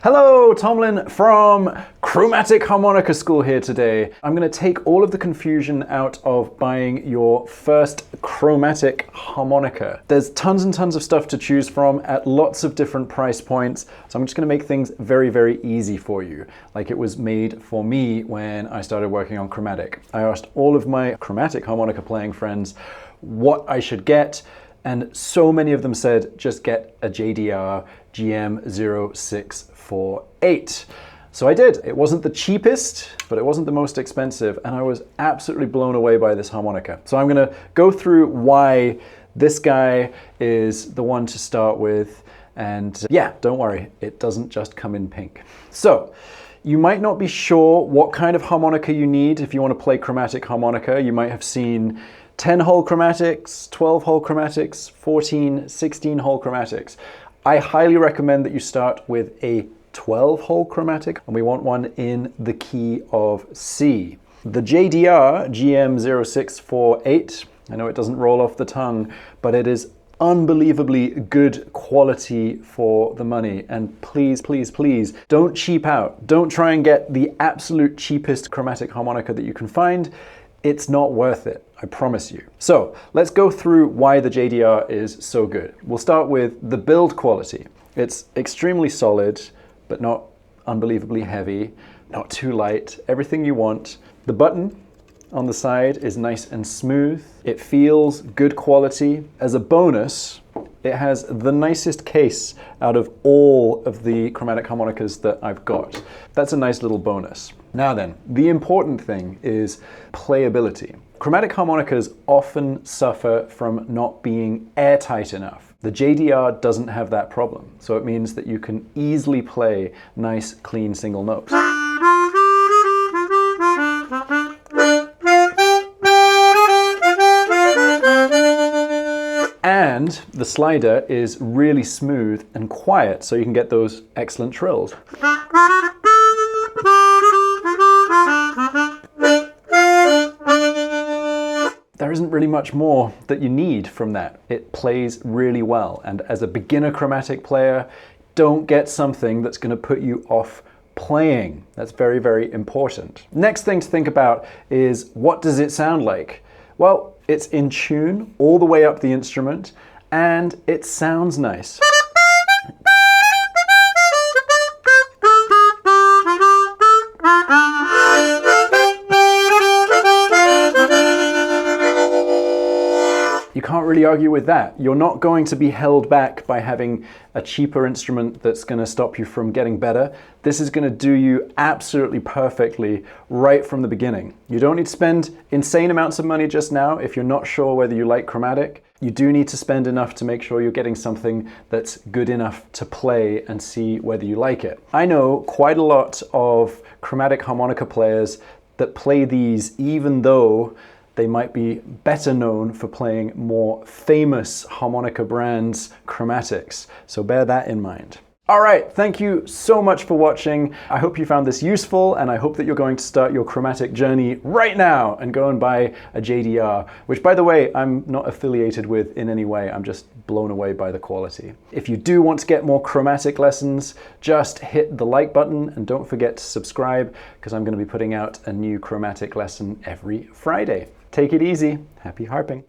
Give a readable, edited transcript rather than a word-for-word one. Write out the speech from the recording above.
Hello, Tomlin from Chromatic Harmonica School here today. I'm going to take all of the confusion out of buying your first chromatic harmonica. There's tons and tons of stuff to choose from at lots of different price points, so I'm just going to make things very, very easy for you, like it was made for me when I started working on chromatic. I asked all of my chromatic harmonica playing friends what I should get, and so many of them said, just get a JDR GM0648. So I did. It wasn't the cheapest, but it wasn't the most expensive, and I was absolutely blown away by this harmonica. So I'm gonna go through why this guy is the one to start with, and yeah, don't worry, it doesn't just come in pink. So, you might not be sure what kind of harmonica you need if you want to play chromatic harmonica. You might have seen 10-hole chromatics, 12-hole chromatics, 14, 16-hole chromatics. I highly recommend that you start with a 12-hole chromatic, and we want one in the key of C. The JDR GM0648, I know it doesn't roll off the tongue, but it is unbelievably good quality for the money. And please, please, please, don't cheap out. Don't try and get the absolute cheapest chromatic harmonica that you can find. It's not worth it, I promise you. So let's go through why the JDR is so good. We'll start with the build quality. It's extremely solid, but not unbelievably heavy, not too light, everything you want. The button on the side is nice and smooth. It feels good quality. As a bonus, it has the nicest case out of all of the chromatic harmonicas that I've got. That's a nice little bonus. Now then, the important thing is playability. Chromatic harmonicas often suffer from not being airtight enough. The JDR doesn't have that problem, so it means that you can easily play nice, clean single notes. And the slider is really smooth and quiet, so you can get those excellent trills. There isn't really much more that you need from that. It plays really well, and as a beginner chromatic player, don't get something that's going to put you off playing. That's very, very important. Next thing to think about is, what does it sound like? Well, it's in tune all the way up the instrument, and it sounds nice. You can't really argue with that. You're not going to be held back by having a cheaper instrument that's going to stop you from getting better. This is going to do you absolutely perfectly right from the beginning. You don't need to spend insane amounts of money just now if you're not sure whether you like chromatic. You do need to spend enough to make sure you're getting something that's good enough to play and see whether you like it. I know quite a lot of chromatic harmonica players that play these even though they might be better known for playing more famous harmonica brands' chromatics. So bear that in mind. All right, thank you so much for watching. I hope you found this useful, and I hope that you're going to start your chromatic journey right now and go and buy a JDR, which, by the way, I'm not affiliated with in any way. I'm just blown away by the quality. If you do want to get more chromatic lessons, just hit the like button and don't forget to subscribe, because I'm going to be putting out a new chromatic lesson every Friday. Take it easy. Happy harping.